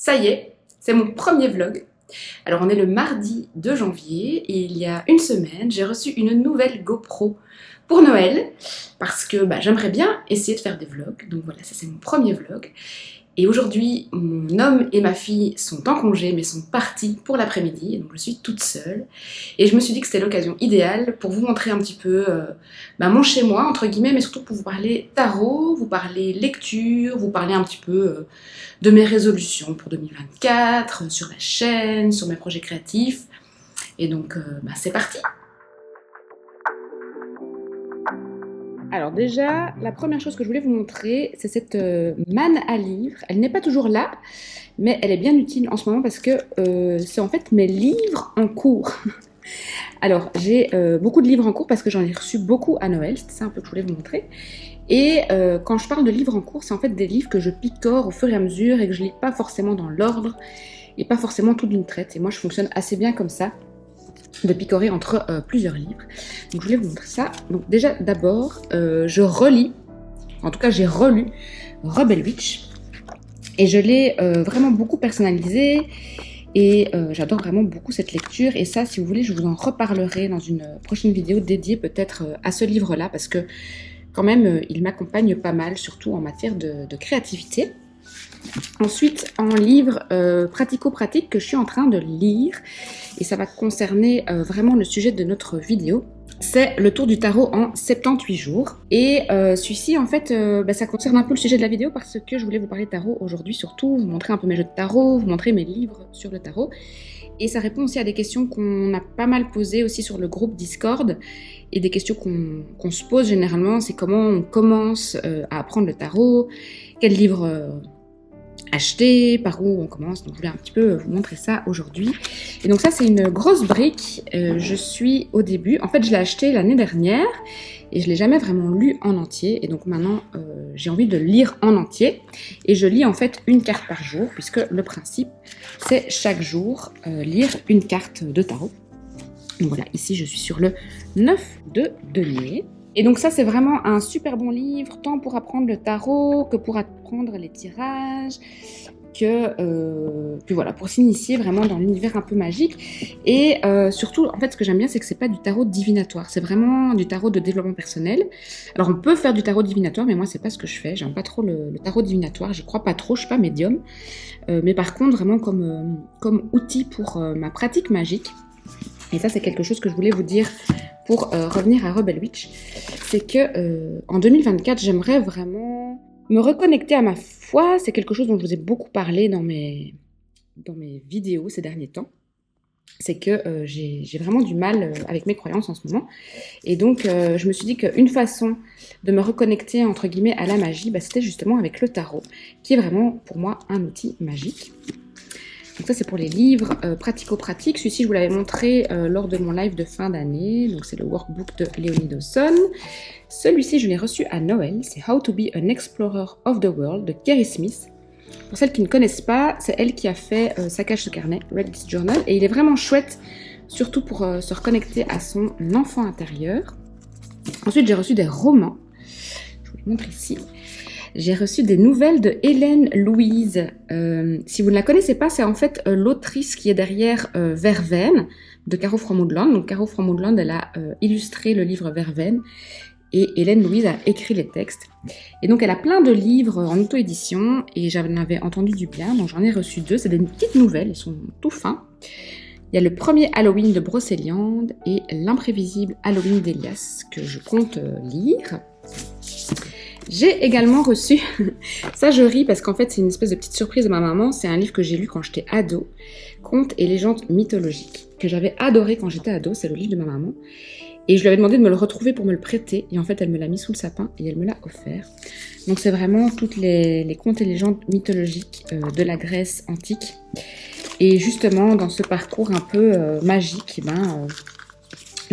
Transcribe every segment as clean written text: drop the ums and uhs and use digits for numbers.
Ça y est, c'est mon premier vlog. Alors on est le mardi 2 janvier et il y a une semaine, j'ai reçu une nouvelle GoPro pour Noël parce que j'aimerais bien essayer de faire des vlogs. Donc voilà, ça c'est mon premier vlog. Et aujourd'hui, mon homme et ma fille sont en congé mais sont partis pour l'après-midi. Donc je suis toute seule. Et je me suis dit que c'était l'occasion idéale pour vous montrer un petit peu mon chez-moi, entre guillemets, mais surtout pour vous parler tarot, vous parler lecture, vous parler un petit peu de mes résolutions pour 2024, sur la chaîne, sur mes projets créatifs. Et donc, c'est parti! Alors déjà, la première chose que je voulais vous montrer, c'est cette manne à livres. Elle n'est pas toujours là, mais elle est bien utile en ce moment parce que c'est en fait mes livres en cours. Alors, j'ai beaucoup de livres en cours parce que j'en ai reçu beaucoup à Noël, c'est ça un peu que je voulais vous montrer. Et quand je parle de livres en cours, c'est en fait des livres que je picore au fur et à mesure et que je lis pas forcément dans l'ordre et pas forcément tout d'une traite. Et moi, je fonctionne assez bien comme ça, de picorer entre plusieurs livres. Donc je voulais vous montrer ça. Donc déjà d'abord je relis, en tout cas j'ai relu Rebel Witch et je l'ai vraiment beaucoup personnalisé et j'adore vraiment beaucoup cette lecture. Et ça, si vous voulez, je vous en reparlerai dans une prochaine vidéo dédiée peut-être à ce livre là parce que quand même il m'accompagne pas mal, surtout en matière de créativité. Ensuite, en livre pratico-pratique que je suis en train de lire, et ça va concerner vraiment le sujet de notre vidéo, c'est le tour du tarot en 78 jours. Et celui-ci, en fait, ça concerne un peu le sujet de la vidéo parce que je voulais vous parler tarot aujourd'hui, surtout vous montrer un peu mes jeux de tarot, vous montrer mes livres sur le tarot. Et ça répond aussi à des questions qu'on a pas mal posées aussi sur le groupe Discord. Et des questions qu'on se pose généralement, c'est comment on commence à apprendre le tarot, quel livre acheter, par où on commence. Donc je voulais un petit peu vous montrer ça aujourd'hui. Et donc ça c'est une grosse brique. Je suis au début, en fait je l'ai acheté l'année dernière et je l'ai jamais vraiment lu en entier. Et donc maintenant j'ai envie de le lire en entier. Et je lis en fait une carte par jour puisque le principe c'est chaque jour lire une carte de tarot. Donc voilà, ici je suis sur le 9 de denier. Et donc ça c'est vraiment un super bon livre, tant pour apprendre le tarot que pour apprendre les tirages, puis voilà, pour s'initier vraiment dans l'univers un peu magique. Et surtout, en fait, ce que j'aime bien, c'est que c'est pas du tarot divinatoire, c'est vraiment du tarot de développement personnel. Alors on peut faire du tarot divinatoire, mais moi c'est pas ce que je fais, j'aime pas trop le tarot divinatoire, je crois pas trop, je suis pas médium. Mais par contre, vraiment comme outil pour ma pratique magique. Et ça c'est quelque chose que je voulais vous dire pour revenir à Rebel Witch, c'est que en 2024, j'aimerais vraiment me reconnecter à ma foi. C'est quelque chose dont je vous ai beaucoup parlé dans mes vidéos ces derniers temps. C'est que j'ai vraiment du mal avec mes croyances en ce moment. Et donc, je me suis dit qu'une façon de me reconnecter, entre guillemets, à la magie, c'était justement avec le tarot, qui est vraiment, pour moi, un outil magique. Donc ça c'est pour les livres pratico-pratiques. Celui-ci je vous l'avais montré lors de mon live de fin d'année. Donc c'est le workbook de Léonie Dawson. Celui-ci je l'ai reçu à Noël. C'est How to be an Explorer of the World de Kerry Smith. Pour celles qui ne connaissent pas, c'est elle qui a fait sa cage de carnet, Read This Journal. Et il est vraiment chouette, surtout pour se reconnecter à son enfant intérieur. Ensuite j'ai reçu des romans. Je vous les montre ici. J'ai reçu des nouvelles de Hélène Louise. Si vous ne la connaissez pas, c'est en fait l'autrice qui est derrière Verveine de Caro from Woodland. Donc Caro from Woodland, elle a illustré le livre Verveine et Hélène Louise a écrit les textes. Et donc elle a plein de livres en auto-édition et j'en avais entendu du bien, donc j'en ai reçu 2. C'est des petites nouvelles, elles sont tout fins. Il y a le premier Halloween de Brocéliande et l'imprévisible Halloween d'Elias que je compte lire. J'ai également reçu, ça je ris parce qu'en fait c'est une espèce de petite surprise de ma maman, c'est un livre que j'ai lu quand j'étais ado, Contes et légendes mythologiques, que j'avais adoré quand j'étais ado, c'est le livre de ma maman. Et je lui avais demandé de me le retrouver pour me le prêter, et en fait elle me l'a mis sous le sapin et elle me l'a offert. Donc c'est vraiment toutes les contes et légendes mythologiques de la Grèce antique. Et justement dans ce parcours un peu magique,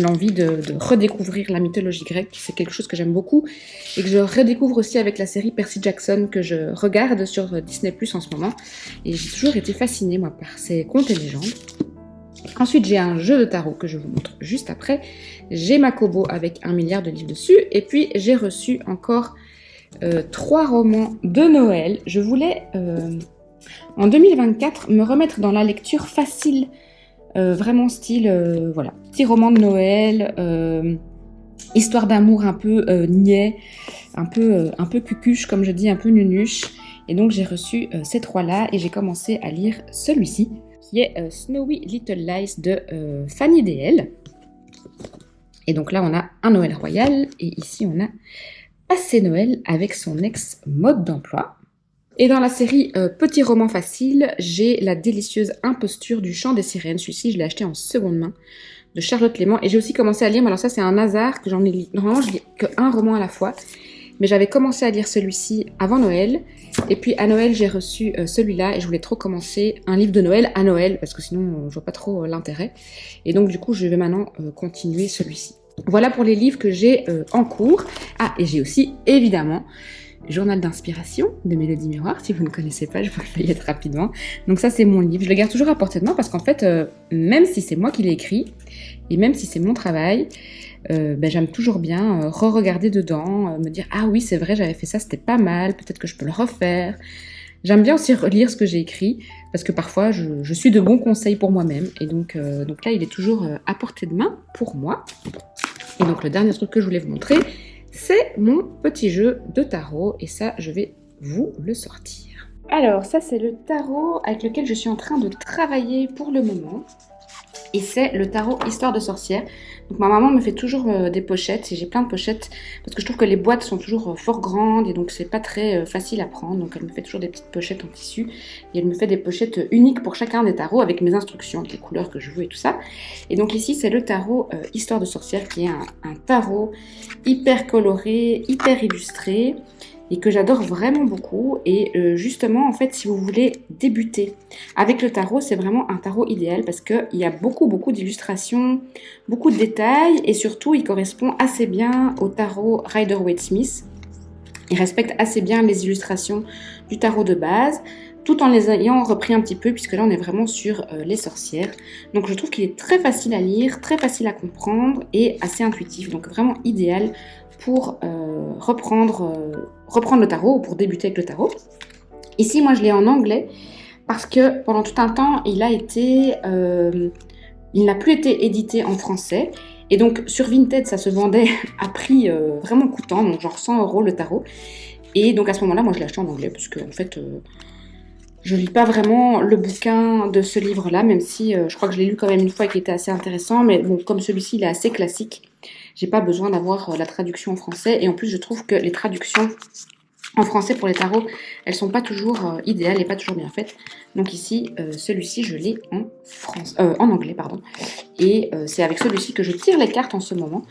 l'envie de redécouvrir la mythologie grecque, c'est quelque chose que j'aime beaucoup et que je redécouvre aussi avec la série Percy Jackson que je regarde sur Disney+ en ce moment. Et j'ai toujours été fascinée, moi, par ces contes et légendes. Ensuite, j'ai un jeu de tarot que je vous montre juste après. J'ai ma Kobo avec 1 milliard de livres dessus. Et puis, j'ai reçu encore 3 romans de Noël. Je voulais En 2024, me remettre dans la lecture facile, vraiment style, voilà, petit roman de Noël, histoire d'amour un peu niais, un peu cucuche, comme je dis, un peu nunuche. Et donc j'ai reçu ces trois-là et j'ai commencé à lire celui-ci, qui est Snowy Little Lies de Fanny DL. Et donc là, on a un Noël royal, et ici, on a Passé Noël avec son ex-mode d'emploi. Et dans la série Petit roman facile, j'ai La délicieuse imposture du chant des sirènes. Celui-ci, je l'ai acheté en seconde main, de Charlotte Léman. Et j'ai aussi commencé à lire, mais alors ça, c'est un hasard, que j'en ai lu. Normalement, je lis qu'un roman à la fois. Mais j'avais commencé à lire celui-ci avant Noël. Et puis à Noël, j'ai reçu celui-là et je voulais trop commencer un livre de Noël à Noël parce que sinon, je vois pas trop l'intérêt. Et donc du coup, je vais maintenant continuer celui-ci. Voilà pour les livres que j'ai en cours. Ah, et j'ai aussi, évidemment, Journal d'inspiration de Mélodie Miroir. Si vous ne connaissez pas, je vous le feuillette rapidement. Donc ça, c'est mon livre. Je le garde toujours à portée de main parce qu'en fait, même si c'est moi qui l'ai écrit et même si c'est mon travail, j'aime toujours bien re-regarder dedans, me dire « Ah oui, c'est vrai, j'avais fait ça, c'était pas mal, peut-être que je peux le refaire ». J'aime bien aussi relire ce que j'ai écrit, parce que parfois, je suis de bons conseils pour moi-même. Et donc là, il est toujours à portée de main pour moi. Et donc, le dernier truc que je voulais vous montrer, c'est mon petit jeu de tarot. Et ça, je vais vous le sortir. Alors, ça, c'est le tarot avec lequel je suis en train de travailler pour le moment. Et c'est le tarot Histoire de sorcière. Donc ma maman me fait toujours des pochettes, et j'ai plein de pochettes, parce que je trouve que les boîtes sont toujours fort grandes, et donc c'est pas très facile à prendre. Donc elle me fait toujours des petites pochettes en tissu, et elle me fait des pochettes uniques pour chacun des tarots, avec mes instructions, avec les couleurs que je veux et tout ça. Et donc ici c'est le tarot Histoire de sorcière, qui est un tarot hyper coloré, hyper illustré, et que j'adore vraiment beaucoup. Et justement, en fait, si vous voulez débuter avec le tarot, c'est vraiment un tarot idéal parce qu'il y a beaucoup d'illustrations, beaucoup de détails, et surtout, il correspond assez bien au tarot Rider-Waite-Smith. Il respecte assez bien les illustrations du tarot de base, tout en les ayant repris un petit peu, puisque là, on est vraiment sur les sorcières. Donc, je trouve qu'il est très facile à lire, très facile à comprendre et assez intuitif. Donc, vraiment idéal pour reprendre le tarot ou pour débuter avec le tarot. Ici, moi, je l'ai en anglais parce que pendant tout un temps, il n'a plus été édité en français. Et donc, sur Vinted, ça se vendait à prix vraiment coûtant, donc genre 100 € le tarot. Et donc, à ce moment-là, moi, je l'ai acheté en anglais parce que, en fait, je lis pas vraiment le bouquin de ce livre-là, même si je crois que je l'ai lu quand même une fois et qu'il était assez intéressant. Mais bon, comme celui-ci, il est assez classique, j'ai pas besoin d'avoir la traduction en français. Et en plus, je trouve que les traductions en français pour les tarots, elles sont pas toujours idéales et pas toujours bien faites. Donc ici, celui-ci, je l'ai en anglais, pardon. Et c'est avec celui-ci que je tire les cartes en ce moment.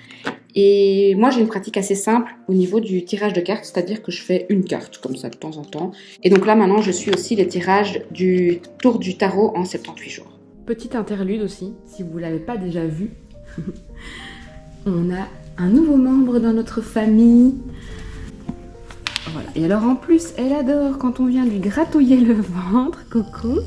Et moi, j'ai une pratique assez simple au niveau du tirage de cartes, c'est-à-dire que je fais une carte comme ça de temps en temps. Et donc là, maintenant, je suis aussi les tirages du tour du tarot en 78 jours. Petite interlude aussi, si vous ne l'avez pas déjà vu. On a un nouveau membre dans notre famille. Voilà. Et alors en plus, elle adore quand on vient lui gratouiller le ventre, coucou.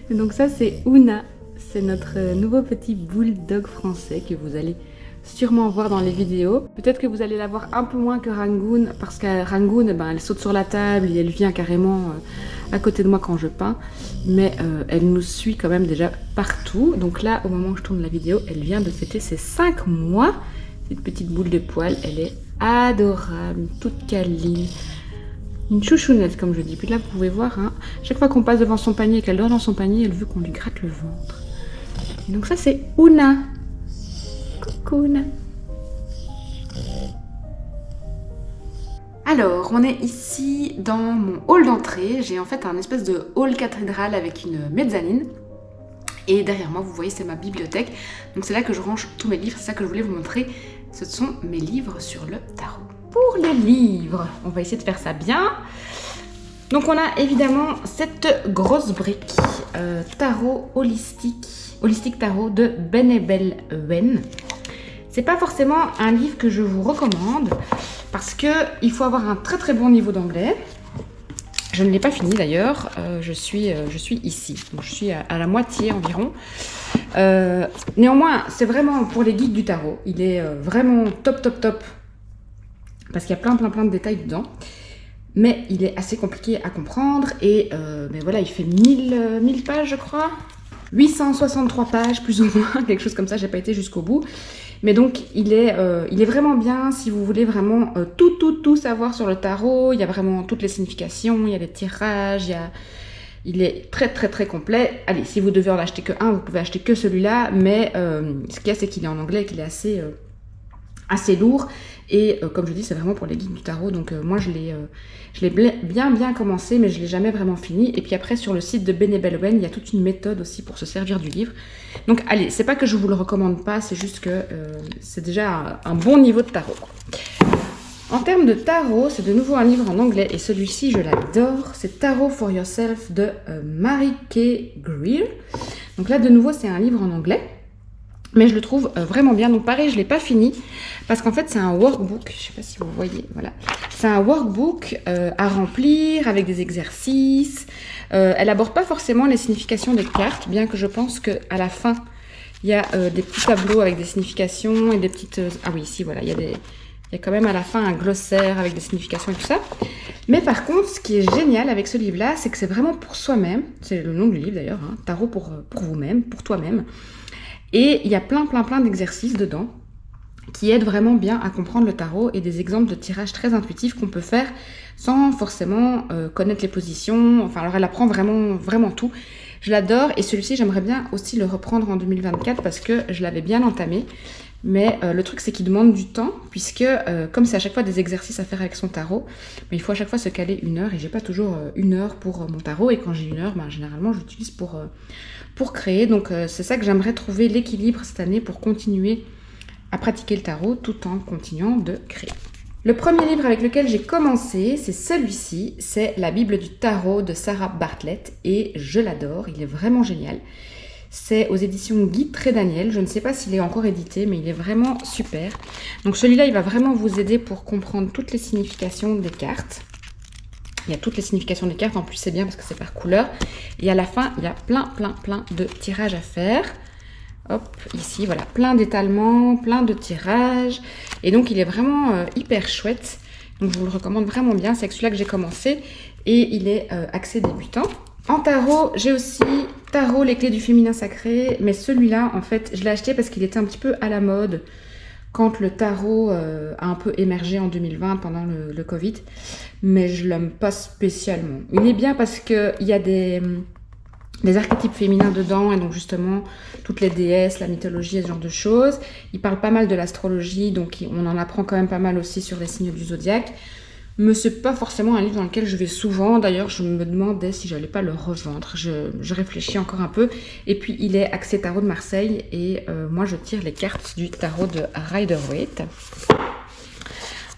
Et donc ça, c'est Ouna. C'est notre nouveau petit bulldog français que vous allez sûrement voir dans les vidéos. Peut-être que vous allez la voir un peu moins que Rangoon, parce que Rangoon, elle saute sur la table et elle vient carrément à côté de moi quand je peins. Mais elle nous suit quand même déjà partout. Donc là, au moment où je tourne la vidéo, elle vient de fêter ses 5 mois. Cette petite boule de poils, elle est adorable, toute câline. Une chouchounette, comme je dis. Puis là, vous pouvez voir, hein, chaque fois qu'on passe devant son panier et qu'elle dort dans son panier, elle veut qu'on lui gratte le ventre. Et donc ça, c'est Ouna. Coucou Ouna. Alors, on est ici dans mon hall d'entrée. J'ai en fait un espèce de hall cathédrale avec une mezzanine. Et derrière moi, vous voyez, c'est ma bibliothèque. Donc c'est là que je range tous mes livres. C'est ça que je voulais vous montrer. Ce sont mes livres sur le tarot. Pour les livres, on va essayer de faire ça bien. Donc on a évidemment cette grosse brique tarot holistique tarot de Benebell Wen. C'est pas forcément un livre que je vous recommande parce que il faut avoir un très bon niveau d'anglais. Je ne l'ai pas fini d'ailleurs, je suis ici, donc je suis à la moitié environ. Néanmoins, c'est vraiment pour les geeks du tarot, il est vraiment top, parce qu'il y a plein de détails dedans. mais il est assez compliqué à comprendre et mais voilà, il fait 1000 pages je crois, 863 pages plus ou moins, quelque chose comme ça, j'ai pas été jusqu'au bout. Mais donc il est vraiment bien si vous voulez vraiment tout savoir sur le tarot. Il y a vraiment toutes les significations, il y a des tirages, il est très complet. Allez, si vous devez en acheter que un, vous pouvez acheter que celui-là, mais ce qu'il y a, c'est qu'il est en anglais et qu'il est assez lourd. Et comme je dis, c'est vraiment pour les geeks du tarot. Donc moi, je l'ai bien commencé, mais je l'ai jamais vraiment fini. Et puis après, sur le site de Benebell Wen, il y a toute une méthode aussi pour se servir du livre. Donc allez, c'est pas que je vous le recommande pas, c'est juste que c'est déjà un bon niveau de tarot, quoi. En termes de tarot, c'est de nouveau un livre en anglais et celui-ci, je l'adore. C'est Tarot for Yourself de Mary Kay Greer. Donc là, de nouveau, c'est un livre en anglais, mais je le trouve vraiment bien. Donc pareil, je ne l'ai pas fini parce qu'en fait, c'est un workbook. Je ne sais pas si vous voyez, voilà. C'est un workbook à remplir avec des exercices. Elle n'aborde pas forcément les significations des cartes, bien que je pense qu'à la fin, il y a des petits tableaux avec des significations et des petites... ah oui, ici, voilà, il y a quand même à la fin un glossaire avec des significations et tout ça. Mais par contre, ce qui est génial avec ce livre-là, c'est que c'est vraiment pour soi-même. C'est le nom du livre d'ailleurs, hein, Tarot pour vous-même, pour toi-même. Et il y a plein d'exercices dedans qui aident vraiment bien à comprendre le tarot et des exemples de tirages très intuitifs qu'on peut faire sans forcément connaître les positions. Enfin, alors elle apprend vraiment tout. Je l'adore et celui-ci, j'aimerais bien aussi le reprendre en 2024 parce que je l'avais bien entamé. Mais le truc, c'est qu'il demande du temps, puisque comme c'est à chaque fois des exercices à faire avec son tarot, mais il faut à chaque fois se caler 1 heure, et j'ai pas toujours 1 heure pour mon tarot, et quand j'ai 1 heure, ben, généralement, j'utilise pour créer. Donc c'est ça que j'aimerais trouver l'équilibre cette année pour continuer à pratiquer le tarot, tout en continuant de créer. Le premier livre avec lequel j'ai commencé, c'est celui-ci, c'est La Bible du Tarot de Sarah Bartlett, et je l'adore, il est vraiment génial. C'est aux éditions Guy Trédaniel. Je ne sais pas s'il est encore édité, mais il est vraiment super. Donc celui-là, il va vraiment vous aider pour comprendre toutes les significations des cartes. Il y a toutes les significations des cartes. En plus, c'est bien parce que c'est par couleur. Et à la fin, il y a plein de tirages à faire. Hop, ici, voilà, plein d'étalements, plein de tirages. Et donc, il est vraiment hyper chouette. Donc, je vous le recommande vraiment bien. C'est avec celui-là que j'ai commencé. Et il est axé débutant. En tarot, j'ai aussi Tarot, les clés du féminin sacré, mais celui-là, en fait, je l'ai acheté parce qu'il était un petit peu à la mode quand le tarot a un peu émergé en 2020 pendant le Covid, mais je l'aime pas spécialement. Il est bien parce qu'il y a des archétypes féminins dedans, et donc justement, toutes les déesses, la mythologie et ce genre de choses. Il parle pas mal de l'astrologie, donc on en apprend quand même pas mal aussi sur les signes du zodiaque. Mais c'est pas forcément un livre dans lequel je vais souvent. D'ailleurs, je me demandais si j'allais pas le revendre. Je réfléchis encore un peu. Et puis, il est axé tarot de Marseille. Et moi, je tire les cartes du tarot de Rider-Waite.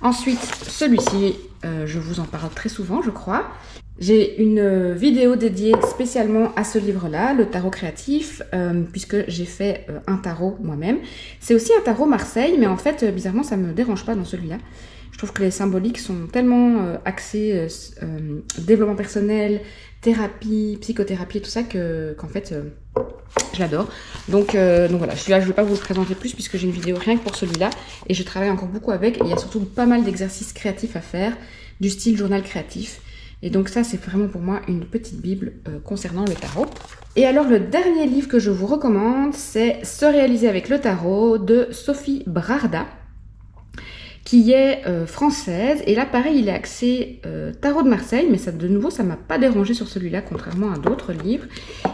Ensuite, celui-ci, je vous en parle très souvent, je crois. J'ai une vidéo dédiée spécialement à ce livre-là, le tarot créatif, puisque j'ai fait un tarot moi-même. C'est aussi un tarot Marseille, mais en fait, bizarrement, ça me dérange pas dans celui-là. Je trouve que les symboliques sont tellement axés développement personnel, thérapie, psychothérapie et tout ça qu'en fait, je l'adore. Donc voilà, celui-là, je ne vais pas vous le présenter plus puisque j'ai une vidéo rien que pour celui-là. Et je travaille encore beaucoup avec. Et il y a surtout pas mal d'exercices créatifs à faire, du style journal créatif. Et donc ça, c'est vraiment pour moi une petite bible concernant le tarot. Et alors, le dernier livre que je vous recommande, c'est Se réaliser avec le tarot de Sophie Brarda, qui est française. Et là, pareil, il est axé tarot de Marseille, mais ça, de nouveau, ça m'a pas dérangé sur celui-là, contrairement à d'autres livres.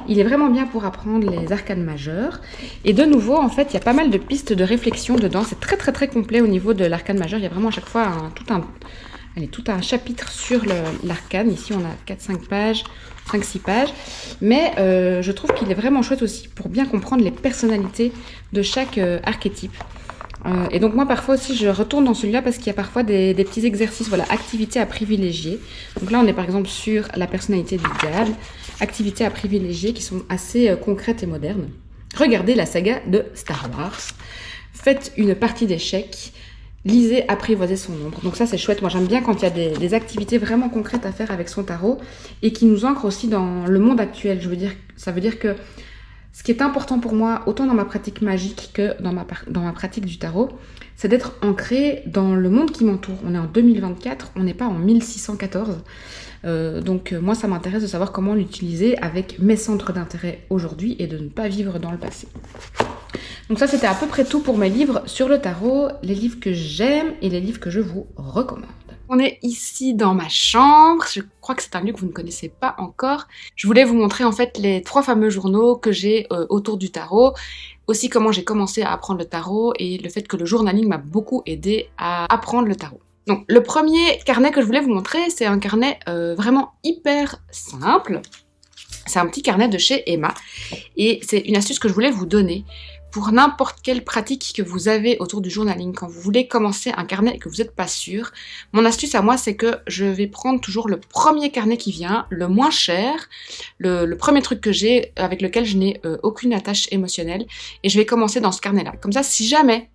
Il est vraiment bien pour apprendre les arcanes majeures. Et de nouveau, en fait, il y a pas mal de pistes de réflexion dedans. C'est très complet au niveau de l'arcane majeure. Il y a vraiment à chaque fois tout un chapitre sur l'arcane. Ici, on a 4-5 pages, 5-6 pages. Mais je trouve qu'il est vraiment chouette aussi pour bien comprendre les personnalités de chaque archétype. Et donc moi parfois aussi je retourne dans celui-là parce qu'il y a parfois des petits exercices, voilà, activités à privilégier. Donc là on est par exemple sur la personnalité du diable, activités à privilégier qui sont assez concrètes et modernes. Regardez la saga de Star Wars, faites une partie d'échecs, lisez Apprivoiser son ombre. Donc ça c'est chouette, moi j'aime bien quand il y a des activités vraiment concrètes à faire avec son tarot et qui nous ancrent aussi dans le monde actuel. Ça veut dire que Ce qui est important pour moi, autant dans ma pratique magique que dans ma pratique du tarot, c'est d'être ancré dans le monde qui m'entoure. On est en 2024, on n'est pas en 1614. Donc moi, ça m'intéresse de savoir comment l'utiliser avec mes centres d'intérêt aujourd'hui et de ne pas vivre dans le passé. Donc ça, c'était à peu près tout pour mes livres sur le tarot, les livres que j'aime et les livres que je vous recommande. On est ici dans ma chambre, je crois que c'est un lieu que vous ne connaissez pas encore. Je voulais vous montrer en fait les 3 fameux journaux que j'ai autour du tarot, aussi comment j'ai commencé à apprendre le tarot et le fait que le journaling m'a beaucoup aidé à apprendre le tarot. Donc le premier carnet que je voulais vous montrer, c'est un carnet vraiment hyper simple. C'est un petit carnet de chez Emma et c'est une astuce que je voulais vous donner pour n'importe quelle pratique que vous avez autour du journaling. Quand vous voulez commencer un carnet et que vous n'êtes pas sûr, mon astuce à moi, c'est que je vais prendre toujours le premier carnet qui vient, le moins cher, le premier truc que j'ai avec lequel je n'ai aucune attache émotionnelle, et je vais commencer dans ce carnet-là. Comme ça, si jamais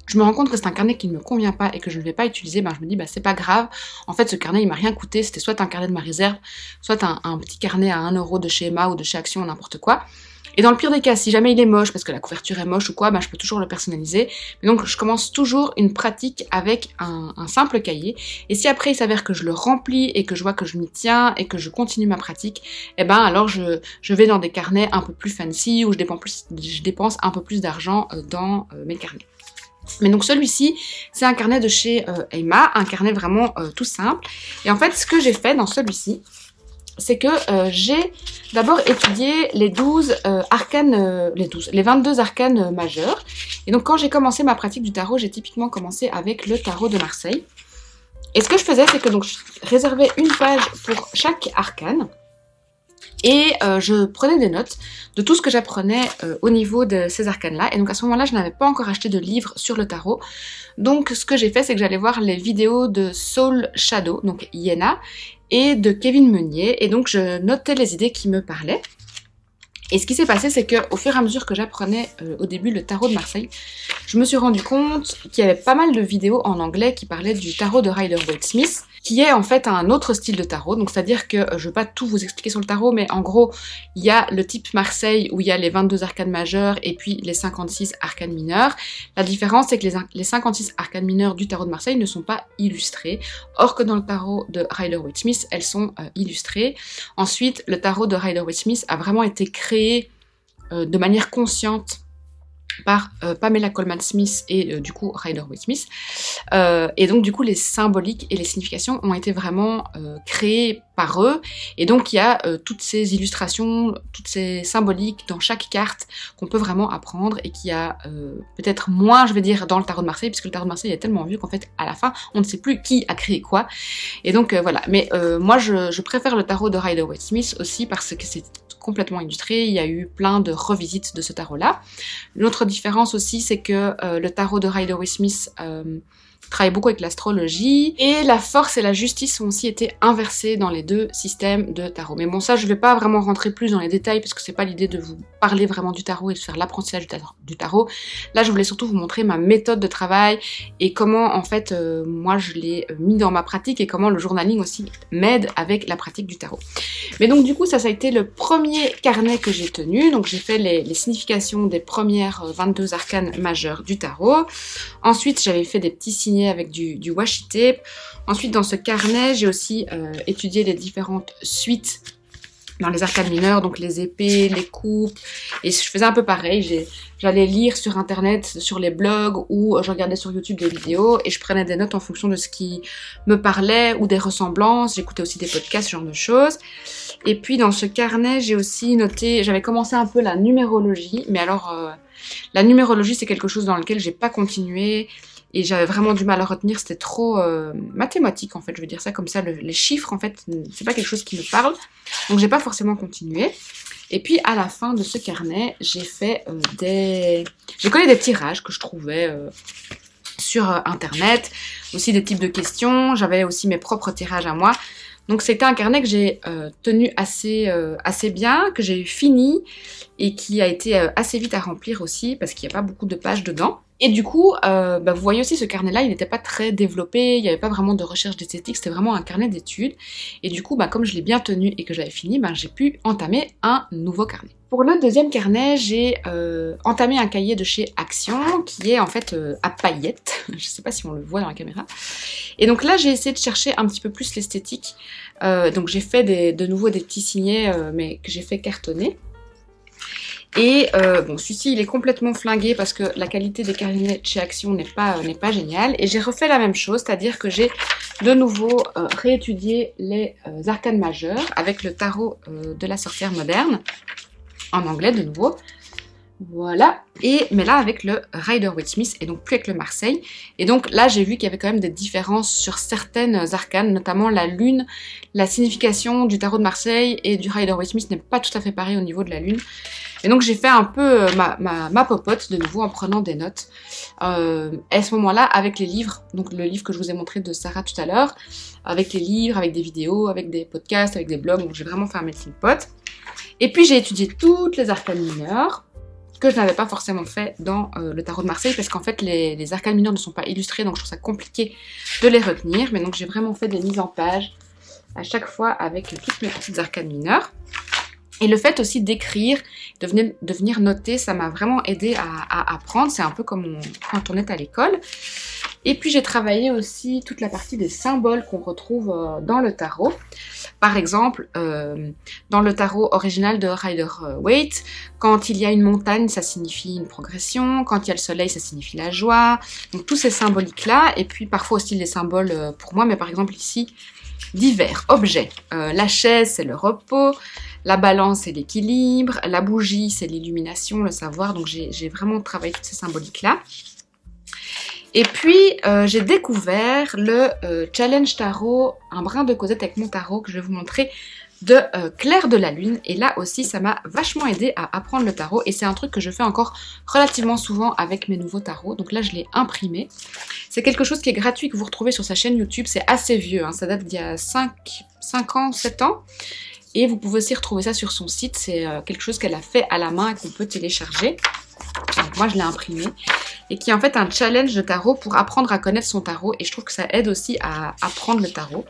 je me rends compte que c'est un carnet qui ne me convient pas et que je ne vais pas utiliser, je me dis c'est pas grave, en fait ce carnet il m'a rien coûté, c'était soit un carnet de ma réserve, soit un petit carnet à 1 € de chez Emma ou de chez Action, n'importe quoi. Et dans le pire des cas, si jamais il est moche, parce que la couverture est moche ou quoi, je peux toujours le personnaliser. Mais donc je commence toujours une pratique avec un simple cahier. Et si après il s'avère que je le remplis et que je vois que je m'y tiens et que je continue ma pratique, alors je vais dans des carnets un peu plus fancy où je dépense un peu plus d'argent dans mes carnets. Mais donc celui-ci, c'est un carnet de chez Emma, un carnet vraiment tout simple. Et en fait, ce que j'ai fait dans celui-ci, c'est que j'ai d'abord étudié les 22 arcanes majeurs. Et donc quand j'ai commencé ma pratique du tarot, j'ai typiquement commencé avec le tarot de Marseille. Et ce que je faisais, c'est que donc je réservais une page pour chaque arcane. Et je prenais des notes de tout ce que j'apprenais au niveau de ces arcanes-là. Et donc à ce moment-là, je n'avais pas encore acheté de livre sur le tarot. Donc ce que j'ai fait, c'est que j'allais voir les vidéos de Soul Shadow, donc Iéna, et de Kevin Meunier. Et donc je notais les idées qui me parlaient. Et ce qui s'est passé, c'est qu'au fur et à mesure que j'apprenais au début le tarot de Marseille, je me suis rendu compte qu'il y avait pas mal de vidéos en anglais qui parlaient du tarot de Rider-Waite-Smith, qui est en fait un autre style de tarot. Donc c'est-à-dire que je vais pas tout vous expliquer sur le tarot, mais en gros, il y a le type Marseille où il y a les 22 arcanes majeures et puis les 56 arcanes mineures. La différence, c'est que les 56 arcanes mineures du tarot de Marseille ne sont pas illustrées, or que dans le tarot de Rider-Waite-Smith, elles sont illustrées. Ensuite, le tarot de Rider-Waite-Smith a vraiment été créé de manière consciente par Pamela Colman Smith et du coup Rider-Waite-Smith. Et donc du coup les symboliques et les significations ont été vraiment créées par eux. Et donc il y a toutes ces illustrations, toutes ces symboliques dans chaque carte qu'on peut vraiment apprendre et qui a peut-être moins, je vais dire, dans le tarot de Marseille, puisque le tarot de Marseille est tellement vieux qu'en fait à la fin on ne sait plus qui a créé quoi. Et donc voilà. Mais moi je préfère le tarot de Rider-Waite-Smith aussi parce que c'est complètement illustré, il y a eu plein de revisites de ce tarot-là. L'autre différence aussi, c'est que le tarot de Rider-Waite-Smith travaille beaucoup avec l'astrologie, et la force et la justice ont aussi été inversées dans les deux systèmes de tarot. Mais bon, ça, je vais pas vraiment rentrer plus dans les détails, parce que c'est pas l'idée de vous parler vraiment du tarot et de faire l'apprentissage du tarot. Là, je voulais surtout vous montrer ma méthode de travail, et comment, en fait, moi, je l'ai mis dans ma pratique, et comment le journaling aussi m'aide avec la pratique du tarot. Mais donc, du coup, ça a été le premier carnet que j'ai tenu. Donc, j'ai fait les significations des premières 22 arcanes majeures du tarot. Ensuite, j'avais fait des petits signets avec du washi tape. Ensuite, dans ce carnet, j'ai aussi étudié les différentes suites dans les arcanes mineures, donc les épées, les coupes, et je faisais un peu pareil, j'allais lire sur internet, sur les blogs, ou je regardais sur YouTube des vidéos, et je prenais des notes en fonction de ce qui me parlait, ou des ressemblances, j'écoutais aussi des podcasts, ce genre de choses. Et puis dans ce carnet, j'ai aussi noté, j'avais commencé un peu la numérologie, mais alors la numérologie c'est quelque chose dans lequel j'ai pas continué, et j'avais vraiment du mal à retenir, c'était trop mathématique en fait, je veux dire ça comme ça, les chiffres en fait, c'est pas quelque chose qui me parle, donc j'ai pas forcément continué. Et puis à la fin de ce carnet, j'ai fait j'ai collé des tirages que je trouvais sur internet, aussi des types de questions, j'avais aussi mes propres tirages à moi. Donc c'était un carnet que j'ai tenu assez bien, que j'ai fini et qui a été assez vite à remplir aussi parce qu'il n'y a pas beaucoup de pages dedans. Et du coup, vous voyez aussi ce carnet-là, il n'était pas très développé, il n'y avait pas vraiment de recherche d'esthétique, c'était vraiment un carnet d'études. Et du coup, comme je l'ai bien tenu et que j'avais fini, j'ai pu entamer un nouveau carnet. Pour le deuxième carnet, j'ai entamé un cahier de chez Action, qui est en fait à paillettes. Je ne sais pas si on le voit dans la caméra. Et donc là, j'ai essayé de chercher un petit peu plus l'esthétique. Donc j'ai fait de nouveau des petits signets, mais que j'ai fait cartonner. Et celui-ci il est complètement flingué parce que la qualité des carnets de chez Action n'est pas géniale. Et j'ai refait la même chose, c'est-à-dire que j'ai de nouveau réétudié les arcanes majeures avec le tarot de la sorcière moderne, en anglais de nouveau. Voilà, mais là avec le Rider-Waite-Smith et donc plus avec le Marseille. Et donc là j'ai vu qu'il y avait quand même des différences sur certaines arcanes, notamment la lune. La signification du tarot de Marseille et du Rider-Waite-Smith n'est pas tout à fait pareil au niveau de la lune. Et donc j'ai fait un peu ma popote de nouveau en prenant des notes. À ce moment-là, avec les livres, donc le livre que je vous ai montré de Sarah tout à l'heure, avec les livres, avec des vidéos, avec des podcasts, avec des blogs, donc j'ai vraiment fait un melting pot. Et puis j'ai étudié toutes les arcanes mineures, que je n'avais pas forcément fait dans le tarot de Marseille, parce qu'en fait les arcanes mineures ne sont pas illustrées, donc je trouve ça compliqué de les retenir. Mais donc j'ai vraiment fait des mises en page à chaque fois avec toutes mes petites arcanes mineures. Et le fait aussi d'écrire, de venir noter, ça m'a vraiment aidé à apprendre. C'est un peu comme quand on est à l'école. Et puis j'ai travaillé aussi toute la partie des symboles qu'on retrouve dans le tarot. Par exemple, dans le tarot original de Rider-Waite, quand il y a une montagne, ça signifie une progression. Quand il y a le soleil, ça signifie la joie. Donc tous ces symboliques-là. Et puis parfois aussi les symboles pour moi, mais par exemple ici, divers objets. La chaise, c'est le repos. La balance, c'est l'équilibre. La bougie, c'est l'illumination, le savoir. Donc j'ai vraiment travaillé toutes ces symboliques-là. Et puis, j'ai découvert le challenge tarot, un brin de Cosette avec mon tarot, que je vais vous montrer, de Claire de la Lune. Et là aussi, ça m'a vachement aidé à apprendre le tarot. Et c'est un truc que je fais encore relativement souvent avec mes nouveaux tarots. Donc là, je l'ai imprimé. C'est quelque chose qui est gratuit, que vous retrouvez sur sa chaîne YouTube. C'est assez vieux, hein, ça date d'il y a 5 ans, 7 ans. Et vous pouvez aussi retrouver ça sur son site. C'est quelque chose qu'elle a fait à la main et qu'on peut télécharger. Donc moi, je l'ai imprimé. Et qui est en fait un challenge de tarot pour apprendre à connaître son tarot. Et je trouve que ça aide aussi à apprendre le tarot.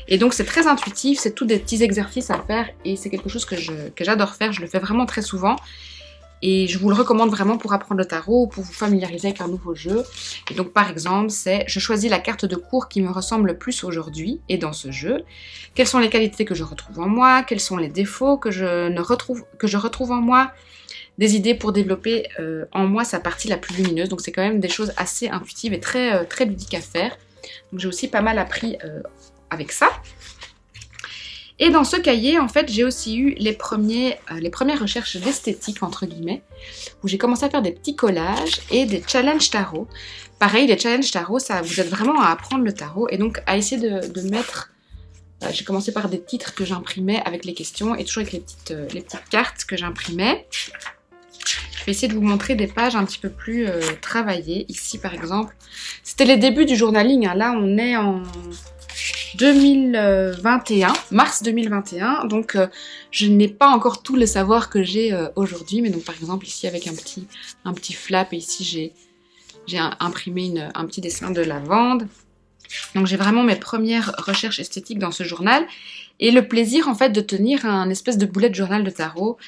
Et donc c'est très intuitif, c'est tous des petits exercices à faire. Et c'est quelque chose que j'adore faire, je le fais vraiment très souvent. Et je vous le recommande vraiment pour apprendre le tarot ou pour vous familiariser avec un nouveau jeu. Et donc par exemple, je choisis la carte de cours qui me ressemble le plus aujourd'hui et dans ce jeu. Quelles sont les qualités que je retrouve en moi? Quels sont les défauts que je retrouve en moi? Des idées pour développer en moi sa partie la plus lumineuse. Donc c'est quand même des choses assez intuitives et très, très ludiques à faire. Donc j'ai aussi pas mal appris avec ça. Et dans ce cahier, en fait, j'ai aussi eu les premières recherches d'esthétique, entre guillemets, où j'ai commencé à faire des petits collages et des challenges tarot. Pareil, les challenges tarot, ça vous aide vraiment à apprendre le tarot et donc à essayer de mettre... j'ai commencé par des titres que j'imprimais avec les questions et toujours avec les petites cartes que j'imprimais. Je vais essayer de vous montrer des pages un petit peu plus travaillées. Ici, par exemple, c'était les débuts du journaling. Hein. Là, on est en 2021, mars 2021. Donc, je n'ai pas encore tous les savoirs que j'ai aujourd'hui. Mais donc, par exemple, ici, avec un petit flap. Et ici, j'ai imprimé un petit dessin de lavande. Donc, j'ai vraiment mes premières recherches esthétiques dans ce journal. Et le plaisir, en fait, de tenir un espèce de bullet journal de tarot.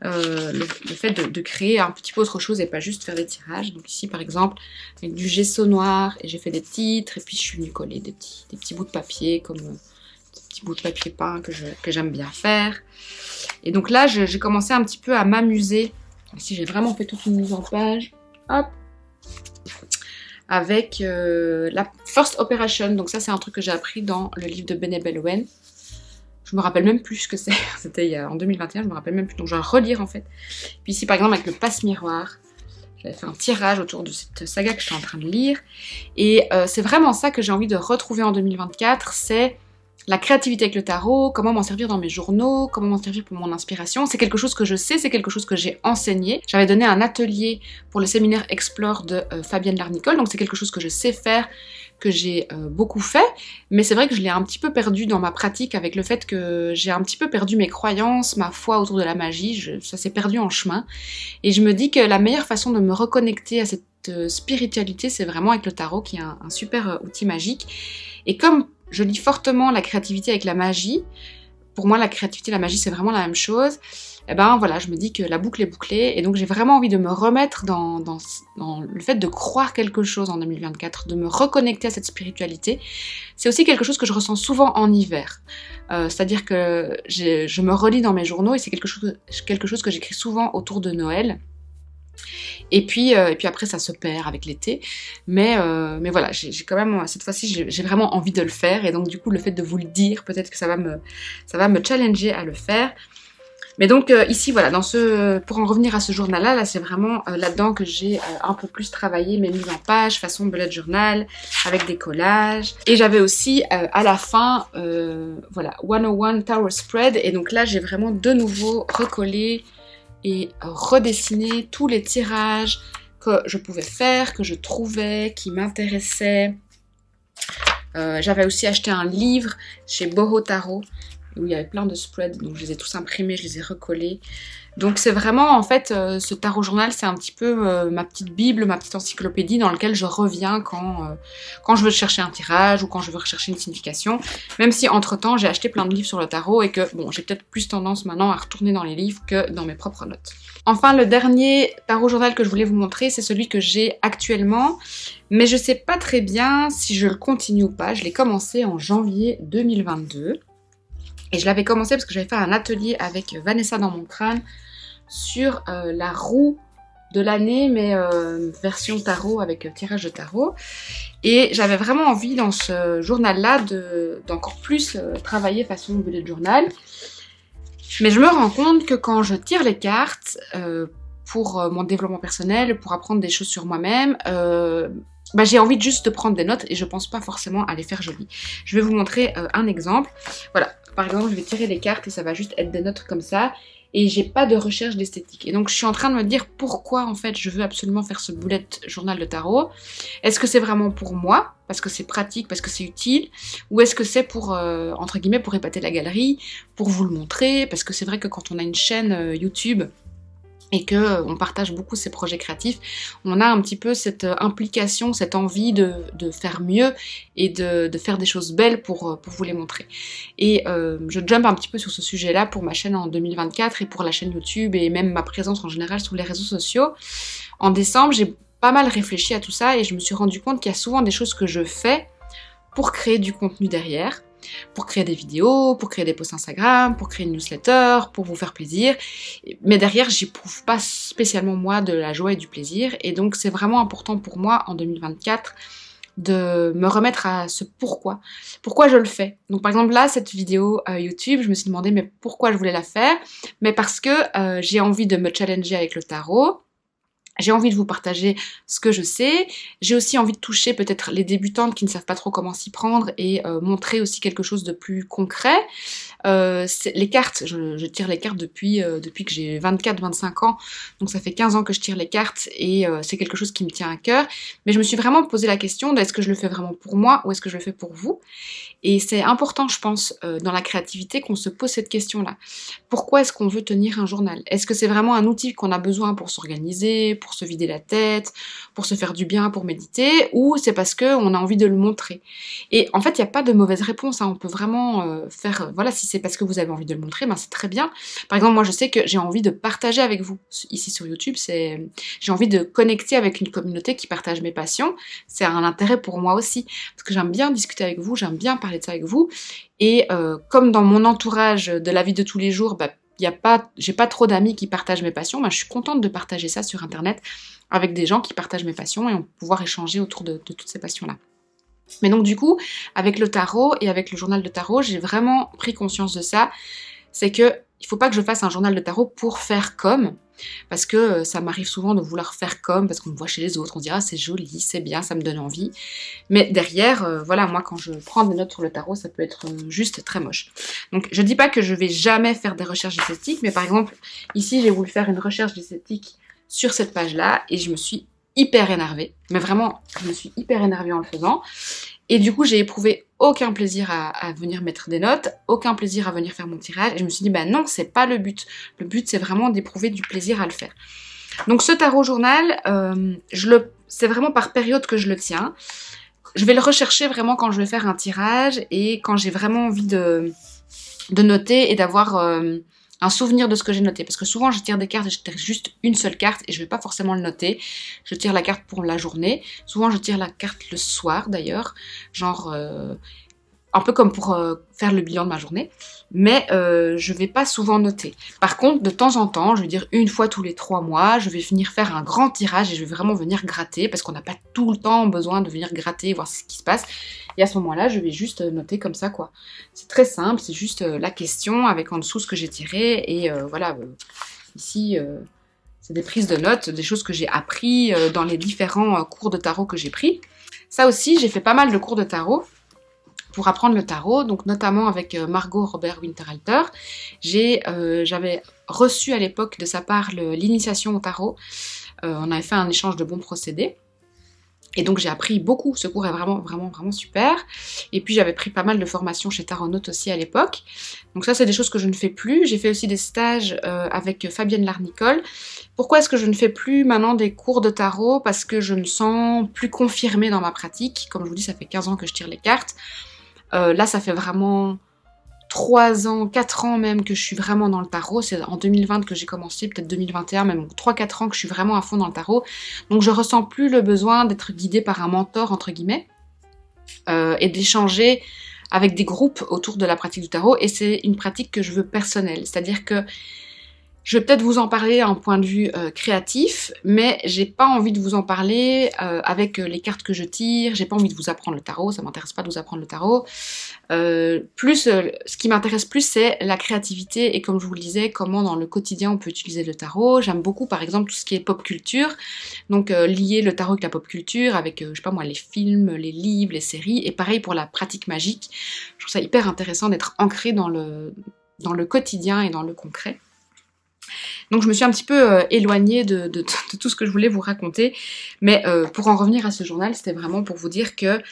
Le fait de créer un petit peu autre chose et pas juste faire des tirages. Donc ici par exemple avec du gesso noir et j'ai fait des titres et puis je suis venue coller des petits bouts de papier comme des petits bouts de papier peint que j'aime bien faire. Et donc là j'ai commencé un petit peu à m'amuser. Ici j'ai vraiment fait toute une mise en page. Hop, avec la First Operation. Donc ça c'est un truc que j'ai appris dans le livre de Bene Bellowen. Je me rappelle même plus ce que c'est. C'était en 2021, je me rappelle même plus. Donc je vais relire en fait. Puis ici par exemple avec le passe-miroir, j'avais fait un tirage autour de cette saga que je suis en train de lire. Et c'est vraiment ça que j'ai envie de retrouver en 2024. C'est la créativité avec le tarot, comment m'en servir dans mes journaux, comment m'en servir pour mon inspiration. C'est quelque chose que je sais, c'est quelque chose que j'ai enseigné. J'avais donné un atelier pour le séminaire Explore de Fabienne Larnicole. Donc c'est quelque chose que je sais faire, que j'ai beaucoup fait, mais c'est vrai que je l'ai un petit peu perdu dans ma pratique avec le fait que j'ai un petit peu perdu mes croyances, ma foi autour de la magie, ça s'est perdu en chemin. Et je me dis que la meilleure façon de me reconnecter à cette spiritualité, c'est vraiment avec le tarot, qui est un super outil magique. Et comme je lie fortement la créativité avec la magie, pour moi la créativité et la magie c'est vraiment la même chose, et ben voilà, je me dis que la boucle est bouclée, et donc j'ai vraiment envie de me remettre dans le fait de croire quelque chose en 2024, de me reconnecter à cette spiritualité. C'est aussi quelque chose que je ressens souvent en hiver, c'est-à-dire que je me relis dans mes journaux, et c'est quelque chose que j'écris souvent autour de Noël. Et puis après ça se perd avec l'été, mais voilà, j'ai quand même, cette fois-ci j'ai vraiment envie de le faire, et donc du coup le fait de vous le dire, peut-être que ça va me challenger à le faire. Mais donc ici voilà, pour en revenir à ce journal-là, là c'est vraiment là-dedans que j'ai un peu plus travaillé mes mises en page, façon bullet journal, avec des collages. Et j'avais aussi à la fin, voilà, 101 Tower Spread, et donc là j'ai vraiment de nouveau recollé et redessiner tous les tirages que je pouvais faire, que je trouvais, qui m'intéressaient. J'avais aussi acheté un livre chez Boho Tarot, où il y avait plein de spreads, donc je les ai tous imprimés, je les ai recollés. Donc c'est vraiment, en fait, ce tarot journal, c'est un petit peu ma petite bible, ma petite encyclopédie dans laquelle je reviens quand je veux chercher un tirage ou quand je veux rechercher une signification. Même si entre-temps, j'ai acheté plein de livres sur le tarot et que, bon, j'ai peut-être plus tendance maintenant à retourner dans les livres que dans mes propres notes. Enfin, le dernier tarot journal que je voulais vous montrer, c'est celui que j'ai actuellement, mais je sais pas très bien si je le continue ou pas. Je l'ai commencé en janvier 2022. Et je l'avais commencé parce que j'avais fait un atelier avec Vanessa dans mon crâne sur la roue de l'année, mais version tarot avec tirage de tarot. Et j'avais vraiment envie dans ce journal-là d'encore plus travailler façon bullet journal. Mais je me rends compte que quand je tire les cartes pour mon développement personnel, pour apprendre des choses sur moi-même, j'ai envie juste de prendre des notes et je pense pas forcément à les faire jolies. Je vais vous montrer un exemple. Voilà. Par exemple, je vais tirer les cartes et ça va juste être des notes comme ça. Et j'ai pas de recherche d'esthétique. Et donc, je suis en train de me dire pourquoi, en fait, je veux absolument faire ce bullet journal de tarot. Est-ce que c'est vraiment pour moi, parce que c'est pratique, parce que c'est utile, ou est-ce que c'est pour, entre guillemets, pour épater la galerie, pour vous le montrer, parce que c'est vrai que quand on a une chaîne YouTube et qu'on partage beaucoup ses projets créatifs, on a un petit peu cette implication, cette envie de faire mieux et de faire des choses belles pour vous les montrer. Et je jump un petit peu sur ce sujet-là pour ma chaîne en 2024 et pour la chaîne YouTube et même ma présence en général sur les réseaux sociaux. En décembre, j'ai pas mal réfléchi à tout ça et je me suis rendu compte qu'il y a souvent des choses que je fais pour créer du contenu derrière, pour créer des vidéos, pour créer des posts Instagram, pour créer une newsletter, pour vous faire plaisir. Mais derrière, j'éprouve pas spécialement moi de la joie et du plaisir. Et donc, c'est vraiment important pour moi en 2024 de me remettre à ce pourquoi. Pourquoi je le fais. Donc par exemple là, cette vidéo YouTube, je me suis demandé mais pourquoi je voulais la faire. Mais parce que j'ai envie de me challenger avec le tarot. J'ai envie de vous partager ce que je sais. J'ai aussi envie de toucher peut-être les débutantes qui ne savent pas trop comment s'y prendre et montrer aussi quelque chose de plus concret. Les cartes, je tire les cartes depuis que j'ai 24-25 ans, donc ça fait 15 ans que je tire les cartes et c'est quelque chose qui me tient à cœur. Mais je me suis vraiment posé la question de est-ce que je le fais vraiment pour moi ou est-ce que je le fais pour vous? Et c'est important, je pense, dans la créativité qu'on se pose cette question-là. Pourquoi est-ce qu'on veut tenir un journal? Est-ce que c'est vraiment un outil qu'on a besoin pour s'organiser, pour se vider la tête, pour se faire du bien, pour méditer, ou c'est parce qu'on a envie de le montrer? Et en fait, il n'y a pas de mauvaise réponse, hein. On peut vraiment faire... voilà, si c'est parce que vous avez envie de le montrer, ben c'est très bien. Par exemple, moi, je sais que j'ai envie de partager avec vous. Ici sur YouTube, j'ai envie de connecter avec une communauté qui partage mes passions. C'est un intérêt pour moi aussi, parce que j'aime bien discuter avec vous, j'aime bien parler de ça avec vous. Et comme dans mon entourage de la vie de tous les jours, j'ai pas trop d'amis qui partagent mes passions, je suis contente de partager ça sur internet avec des gens qui partagent mes passions et on va pouvoir échanger autour de toutes ces passions-là. Mais donc du coup, avec le tarot et avec le journal de tarot, j'ai vraiment pris conscience de ça. C'est que il faut pas que je fasse un journal de tarot pour faire comme, parce que ça m'arrive souvent de vouloir faire comme, parce qu'on me voit chez les autres, on se dit ah c'est joli, c'est bien, ça me donne envie. Mais derrière, voilà, moi quand je prends des notes sur le tarot, ça peut être juste très moche. Donc je dis pas que je vais jamais faire des recherches esthétiques, mais par exemple, ici j'ai voulu faire une recherche esthétique sur cette page-là, et je me suis hyper énervée. Mais vraiment, je me suis hyper énervée en le faisant. Et du coup, j'ai éprouvé aucun plaisir à venir mettre des notes, aucun plaisir à venir faire mon tirage. Et je me suis dit, bah non, c'est pas le but. Le but, c'est vraiment d'éprouver du plaisir à le faire. Donc ce tarot journal, c'est vraiment par période que je le tiens. Je vais le rechercher vraiment quand je vais faire un tirage et quand j'ai vraiment envie de noter et d'avoir un souvenir de ce que j'ai noté. Parce que souvent, je tire des cartes et je tire juste une seule carte et je vais pas forcément le noter. Je tire la carte pour la journée. Souvent, je tire la carte le soir d'ailleurs. Genre, un peu comme pour faire le bilan de ma journée. Mais je vais pas souvent noter. Par contre, de temps en temps, je vais dire une fois tous les 3 mois, je vais venir faire un grand tirage et je vais vraiment venir gratter parce qu'on n'a pas tout le temps besoin de venir gratter, voir ce qui se passe. Et à ce moment-là, je vais juste noter comme ça, quoi. C'est très simple, c'est juste la question avec en dessous ce que j'ai tiré. Et voilà, ici, c'est des prises de notes, des choses que j'ai appris dans les différents cours de tarot que j'ai pris. Ça aussi, j'ai fait pas mal de cours de tarot pour apprendre le tarot, donc notamment avec Margot Robert Winterhalter. J'avais reçu à l'époque de sa part l'initiation au tarot. On avait fait un échange de bons procédés. Et donc j'ai appris beaucoup, ce cours est vraiment, vraiment, vraiment super. Et puis j'avais pris pas mal de formations chez Taronaut aussi à l'époque. Donc ça c'est des choses que je ne fais plus. J'ai fait aussi des stages avec Fabienne Larnicole. Pourquoi est-ce que je ne fais plus maintenant des cours de tarot? Parce que je me sens plus confirmée dans ma pratique. Comme je vous dis, ça fait 15 ans que je tire les cartes. Là ça fait vraiment 3 ans, 4 ans même que je suis vraiment dans le tarot. C'est en 2020 que j'ai commencé, peut-être 2021, même 3-4 ans que je suis vraiment à fond dans le tarot. Donc je ressens plus le besoin d'être guidée par un mentor, entre guillemets, et d'échanger avec des groupes autour de la pratique du tarot. Et c'est une pratique que je veux personnelle. C'est-à-dire que je vais peut-être vous en parler d'un point de vue créatif, mais j'ai pas envie de vous en parler avec les cartes que je tire, j'ai pas envie de vous apprendre le tarot, ça m'intéresse pas de vous apprendre le tarot. Ce qui m'intéresse plus, c'est la créativité et comme je vous le disais, comment dans le quotidien on peut utiliser le tarot. J'aime beaucoup par exemple tout ce qui est pop culture, donc lier le tarot avec la pop culture, avec je sais pas moi, les films, les livres, les séries, et pareil pour la pratique magique. Je trouve ça hyper intéressant d'être ancré dans le quotidien et dans le concret. Donc je me suis un petit peu éloignée de tout ce que je voulais vous raconter. Mais pour en revenir à ce journal, c'était vraiment pour vous dire que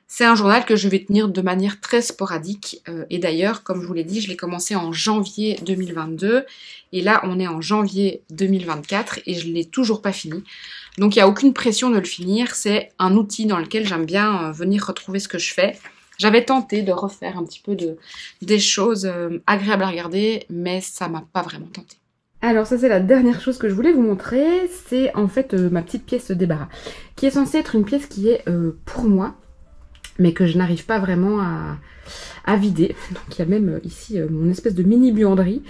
c'est un journal que je vais tenir de manière très sporadique. Et d'ailleurs, comme je vous l'ai dit, je l'ai commencé en janvier 2022. Et là, on est en janvier 2024 et je ne l'ai toujours pas fini. Donc il n'y a aucune pression de le finir. C'est un outil dans lequel j'aime bien venir retrouver ce que je fais. J'avais tenté de refaire un petit peu des choses agréables à regarder, mais ça m'a pas vraiment tenté. Alors ça c'est la dernière chose que je voulais vous montrer, c'est en fait ma petite pièce de débarras, qui est censée être une pièce qui est pour moi, mais que je n'arrive pas vraiment à vider. Donc il y a même ici mon espèce de mini buanderie.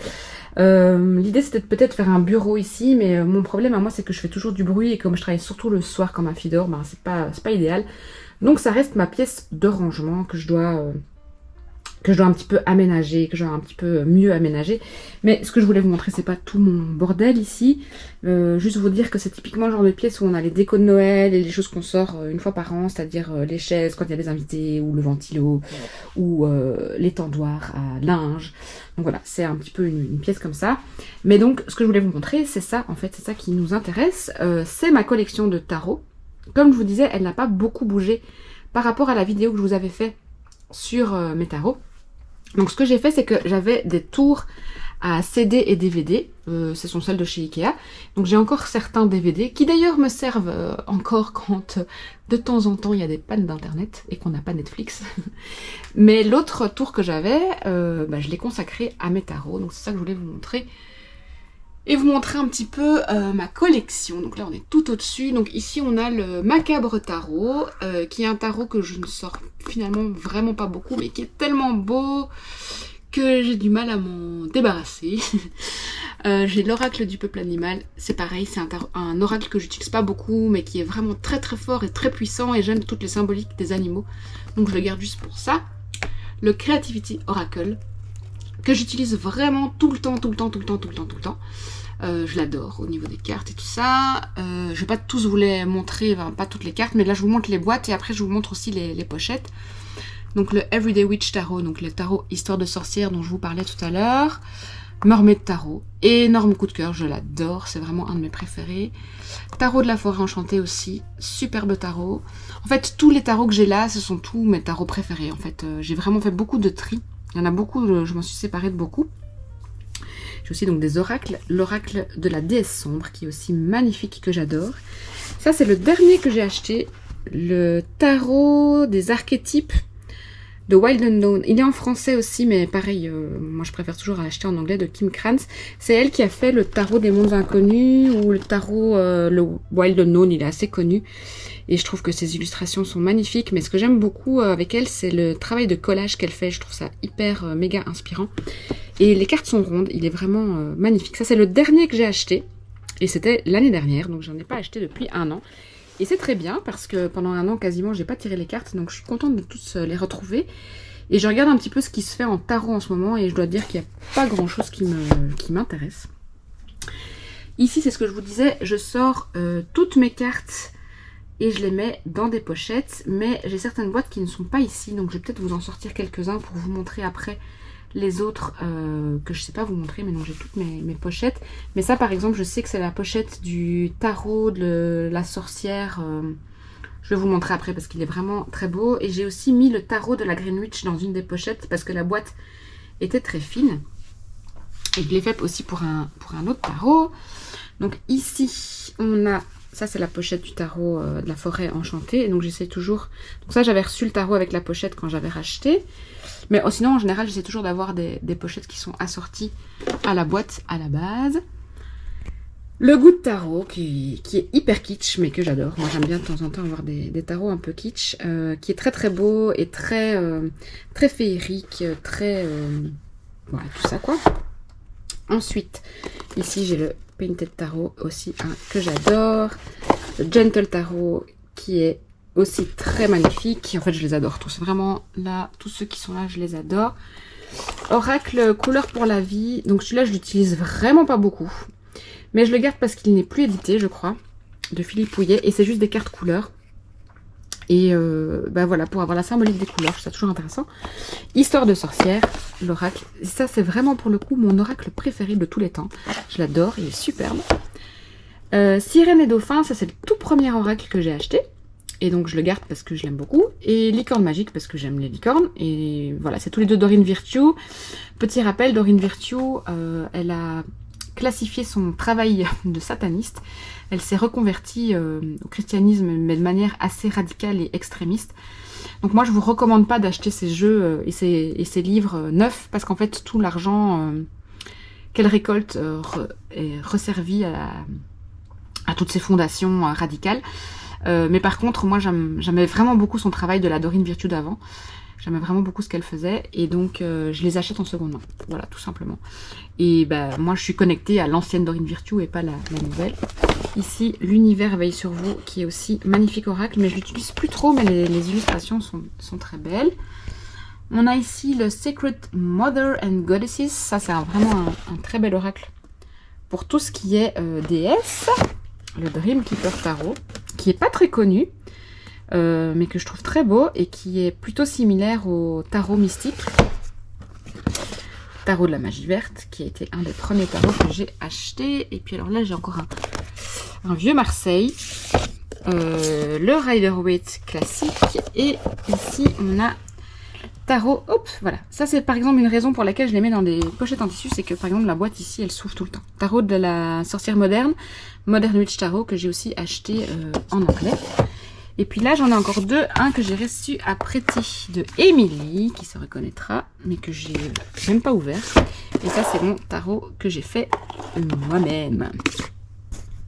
L'idée c'était de peut-être faire un bureau ici, mais mon problème à moi c'est que je fais toujours du bruit et comme je travaille surtout le soir comme un fidor, ben c'est pas idéal. Donc ça reste ma pièce de rangement que je dois un petit peu aménager, que je dois un petit peu mieux aménager. Mais ce que je voulais vous montrer, c'est pas tout mon bordel ici. Juste vous dire que c'est typiquement le genre de pièce où on a les décos de Noël et les choses qu'on sort une fois par an, c'est-à-dire les chaises quand il y a des invités, ou le ventilo, ou l'étendoir à linge. Donc voilà, c'est un petit peu une pièce comme ça. Mais donc, ce que je voulais vous montrer, c'est ça, en fait, c'est ça qui nous intéresse. C'est ma collection de tarot. Comme je vous disais, elle n'a pas beaucoup bougé par rapport à la vidéo que je vous avais fait sur mes tarots. Donc ce que j'ai fait, c'est que j'avais des tours à CD et DVD, ce sont celles de chez Ikea. Donc j'ai encore certains DVD qui d'ailleurs me servent encore quand de temps en temps il y a des pannes d'internet et qu'on n'a pas Netflix. Mais l'autre tour que j'avais, je l'ai consacré à mes tarots, donc c'est ça que je voulais vous montrer. Et vous montrer un petit peu ma collection. Donc là on est tout au-dessus. Donc ici on a le Macabre Tarot, qui est un tarot que je ne sors finalement vraiment pas beaucoup, mais qui est tellement beau que j'ai du mal à m'en débarrasser. J'ai l'oracle du peuple animal, c'est pareil, c'est un oracle que j'utilise pas beaucoup, mais qui est vraiment très très fort et très puissant, et j'aime toutes les symboliques des animaux, donc je le garde juste pour ça. Le Creativity Oracle, que j'utilise vraiment tout le temps. Je l'adore au niveau des cartes et tout ça. Je vais pas tous vous les montrer, enfin, pas toutes les cartes, mais là je vous montre les boîtes et après je vous montre aussi les pochettes. Donc le Everyday Witch Tarot, donc le tarot Histoire de sorcière dont je vous parlais tout à l'heure. Mermaid Tarot, énorme coup de cœur, je l'adore, c'est vraiment un de mes préférés. Tarot de la forêt enchantée aussi, superbe tarot. En fait, tous les tarots que j'ai là, ce sont tous mes tarots préférés. En fait, j'ai vraiment fait beaucoup de tri. Il y en a beaucoup, je m'en suis séparée de beaucoup. J'ai aussi donc des oracles. L'oracle de la déesse sombre, qui est aussi magnifique, que j'adore. Ça, c'est le dernier que j'ai acheté. Le tarot des archétypes de Wild Unknown. Il est en français aussi, mais pareil, moi je préfère toujours acheter en anglais, de Kim Krantz. C'est elle qui a fait le tarot des mondes inconnus, ou le tarot, le Wild Unknown, il est assez connu. Et je trouve que ses illustrations sont magnifiques, mais ce que j'aime beaucoup avec elle, c'est le travail de collage qu'elle fait. Je trouve ça hyper méga inspirant. Et les cartes sont rondes, il est vraiment magnifique. Ça, c'est le dernier que j'ai acheté, et c'était l'année dernière, donc j'en ai pas acheté depuis 1 an. Et c'est très bien, parce que pendant 1 an, quasiment, j'ai pas tiré les cartes, donc je suis contente de tous les retrouver. Et je regarde un petit peu ce qui se fait en tarot en ce moment, et je dois dire qu'il n'y a pas grand-chose qui m'intéresse. Ici, c'est ce que je vous disais, je sors toutes mes cartes et je les mets dans des pochettes, mais j'ai certaines boîtes qui ne sont pas ici, donc je vais peut-être vous en sortir quelques-uns pour vous montrer après les autres que je sais pas vous montrer, mais non, j'ai toutes mes pochettes. Mais ça, par exemple, je sais que c'est la pochette du tarot de la sorcière. Je vais vous montrer après parce qu'il est vraiment très beau. Et j'ai aussi mis le tarot de la Greenwich dans une des pochettes parce que la boîte était très fine. Et je l'ai fait aussi pour un autre tarot. Donc ici, on a... Ça, c'est la pochette du tarot de la forêt enchantée. Et donc, j'essaie toujours... Donc ça, j'avais reçu le tarot avec la pochette quand j'avais racheté. Mais sinon, en général, j'essaie toujours d'avoir des pochettes qui sont assorties à la boîte à la base. Le goût de tarot, qui est hyper kitsch, mais que j'adore. Moi, j'aime bien de temps en temps avoir des tarots un peu kitsch. Qui est très très beau et très, très féerique. Très... voilà, tout ça, quoi. Ensuite, ici, j'ai le Painted Tarot aussi, que j'adore. Le Gentle Tarot, qui est aussi très magnifique. En fait, je les adore tous. Vraiment, là, tous ceux qui sont là, je les adore. Oracle Couleur pour la vie. Donc, celui-là, je l'utilise vraiment pas beaucoup. Mais je le garde parce qu'il n'est plus édité, je crois, de Philippe Pouillet. Et c'est juste des cartes couleurs. Et bah voilà, pour avoir la symbolique des couleurs, je trouve ça toujours intéressant. Histoire de sorcière, l'oracle. Ça, c'est vraiment pour le coup mon oracle préféré de tous les temps. Je l'adore, il est superbe. Sirène et dauphin, ça c'est le tout premier oracle que j'ai acheté. Et donc je le garde parce que je l'aime beaucoup. Et licorne magique parce que j'aime les licornes. Et voilà, c'est tous les deux Dorine Virtue. Petit rappel, Dorine Virtue, elle a classifié son travail de sataniste. Elle s'est reconvertie au christianisme, mais de manière assez radicale et extrémiste. Donc moi, je vous recommande pas d'acheter ces jeux et ces livres neufs, parce qu'en fait, tout l'argent qu'elle récolte est resservi à toutes ces fondations radicales. Mais par contre, moi, j'aimais vraiment beaucoup son travail de la Dorine Virtue d'avant. J'aimais vraiment beaucoup ce qu'elle faisait, et donc je les achète en seconde main. Voilà, tout simplement. Et bah, moi, je suis connectée à l'ancienne Dorine Virtue et pas la nouvelle. Ici, l'univers veille sur vous, qui est aussi magnifique oracle, mais je l'utilise plus trop, mais les illustrations sont très belles. On a ici le Sacred Mother and Goddesses. Ça, c'est vraiment un très bel oracle pour tout ce qui est déesse. Le Dream Keeper Tarot, qui est pas très connu, mais que je trouve très beau et qui est plutôt similaire au tarot mystique. Tarot de la magie verte, qui a été un des premiers tarots que j'ai acheté. Et puis alors là, j'ai encore un vieux Marseille, le Rider-Waite classique. Et ici, on a tarot. Hop, voilà. Ça, c'est par exemple une raison pour laquelle je les mets dans des pochettes en tissu. C'est que par exemple, la boîte ici, elle s'ouvre tout le temps. Tarot de la sorcière moderne, Modern Witch Tarot, que j'ai aussi acheté en anglais. Et puis là, j'en ai encore deux. Un que j'ai reçu à prêter de Émilie, qui se reconnaîtra, mais que j'ai même pas ouvert. Et ça, c'est mon tarot que j'ai fait moi-même.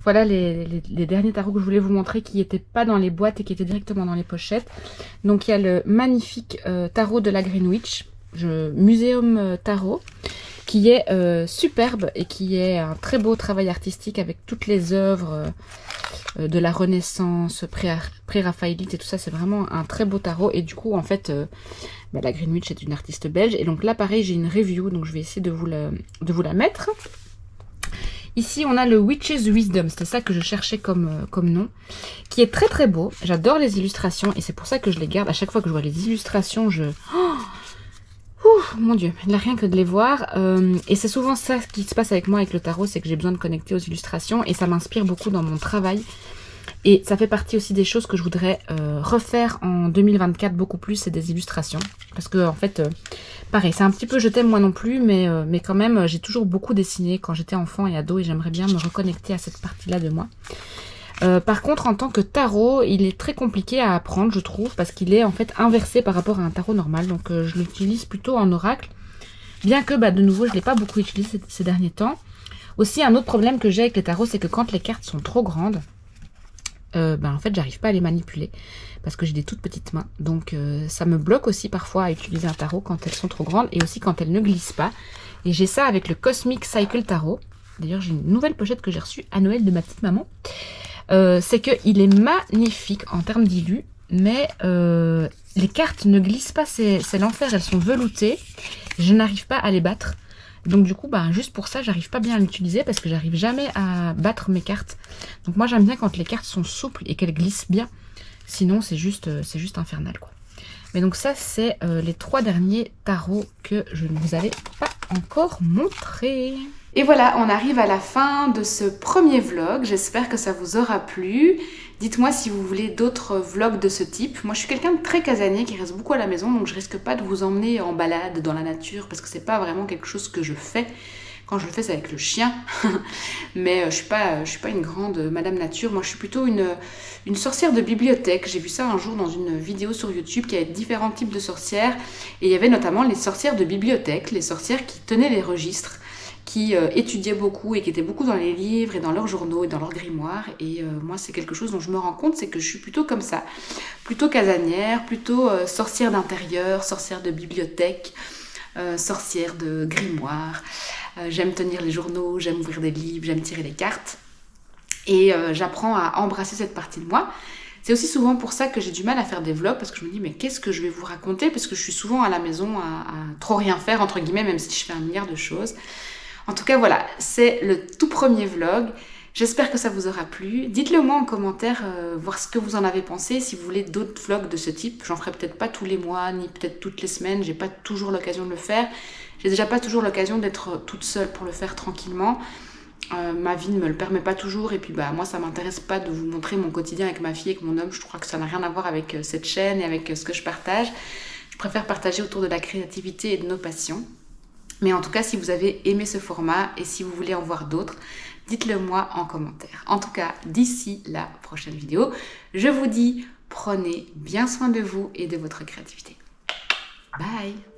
Voilà les derniers tarots que je voulais vous montrer, qui n'étaient pas dans les boîtes et qui étaient directement dans les pochettes. Donc, il y a le magnifique tarot de la Greenwich, Muséum Tarot, qui est superbe et qui est un très beau travail artistique avec toutes les œuvres de la Renaissance, pré-raphaélite et tout ça. C'est vraiment un très beau tarot. Et du coup, en fait, la Greenwich est une artiste belge. Et donc là, pareil, j'ai une review, donc je vais essayer de vous la mettre. Ici, on a le Witch's Wisdom, c'était ça que je cherchais comme nom, qui est très très beau. J'adore les illustrations et c'est pour ça que je les garde. À chaque fois que je vois les illustrations, mon Dieu, là rien que de les voir. Et c'est souvent ça qui se passe avec moi avec le tarot, c'est que j'ai besoin de connecter aux illustrations et ça m'inspire beaucoup dans mon travail. Et ça fait partie aussi des choses que je voudrais refaire en 2024 beaucoup plus, c'est des illustrations. Parce que en fait, pareil, c'est un petit peu je t'aime moi non plus, mais quand même, j'ai toujours beaucoup dessiné quand j'étais enfant et ado et j'aimerais bien me reconnecter à cette partie-là de moi. Par contre, en tant que tarot, il est très compliqué à apprendre, je trouve, parce qu'il est en fait inversé par rapport à un tarot normal. Donc je l'utilise plutôt en oracle, bien que de nouveau, je ne l'ai pas beaucoup utilisé ces derniers temps. Aussi, un autre problème que j'ai avec les tarots, c'est que quand les cartes sont trop grandes, en fait, j'arrive pas à les manipuler, parce que j'ai des toutes petites mains. Donc ça me bloque aussi parfois à utiliser un tarot quand elles sont trop grandes, et aussi quand elles ne glissent pas. Et j'ai ça avec le Cosmic Cycle Tarot. D'ailleurs, j'ai une nouvelle pochette que j'ai reçue à Noël de ma petite maman. C'est qu'il est magnifique en termes d'illu, mais les cartes ne glissent pas, c'est l'enfer, elles sont veloutées, je n'arrive pas à les battre. Donc du coup, juste pour ça, j'arrive pas bien à l'utiliser parce que j'arrive jamais à battre mes cartes. Donc moi, j'aime bien quand les cartes sont souples et qu'elles glissent bien, sinon c'est juste infernal, quoi. Mais donc ça, c'est les 3 derniers tarots que je ne vous avais pas encore montrés. Et voilà, on arrive à la fin de ce premier vlog. J'espère que ça vous aura plu. Dites-moi si vous voulez d'autres vlogs de ce type. Moi, je suis quelqu'un de très casanier qui reste beaucoup à la maison, donc je risque pas de vous emmener en balade dans la nature parce que c'est pas vraiment quelque chose que je fais. Quand je le fais, c'est avec le chien. Mais je suis pas une grande madame nature. Moi, je suis plutôt une sorcière de bibliothèque. J'ai vu ça un jour dans une vidéo sur YouTube qui avait différents types de sorcières. Et il y avait notamment les sorcières de bibliothèque, les sorcières qui tenaient les registres, qui étudiaient beaucoup et qui étaient beaucoup dans les livres et dans leurs journaux et dans leurs grimoires. Et moi, c'est quelque chose dont je me rends compte, c'est que je suis plutôt comme ça. Plutôt casanière, plutôt sorcière d'intérieur, sorcière de bibliothèque, sorcière de grimoire. J'aime tenir les journaux, j'aime ouvrir des livres, j'aime tirer les cartes. Et j'apprends à embrasser cette partie de moi. C'est aussi souvent pour ça que j'ai du mal à faire des vlogs, parce que je me dis, mais qu'est-ce que je vais vous raconter? Parce que je suis souvent à la maison à trop rien faire, entre guillemets, même si je fais un milliard de choses. En tout cas, voilà, c'est le tout premier vlog. J'espère que ça vous aura plu. Dites-le moi en commentaire, voir ce que vous en avez pensé. Si vous voulez d'autres vlogs de ce type, j'en ferai peut-être pas tous les mois, ni peut-être toutes les semaines. J'ai pas toujours l'occasion de le faire. J'ai déjà pas toujours l'occasion d'être toute seule pour le faire tranquillement. Ma vie ne me le permet pas toujours. Et puis moi, ça m'intéresse pas de vous montrer mon quotidien avec ma fille et avec mon homme. Je crois que ça n'a rien à voir avec cette chaîne et avec ce que je partage. Je préfère partager autour de la créativité et de nos passions. Mais en tout cas, si vous avez aimé ce format et si vous voulez en voir d'autres, dites-le moi en commentaire. En tout cas, d'ici la prochaine vidéo, je vous dis, prenez bien soin de vous et de votre créativité. Bye!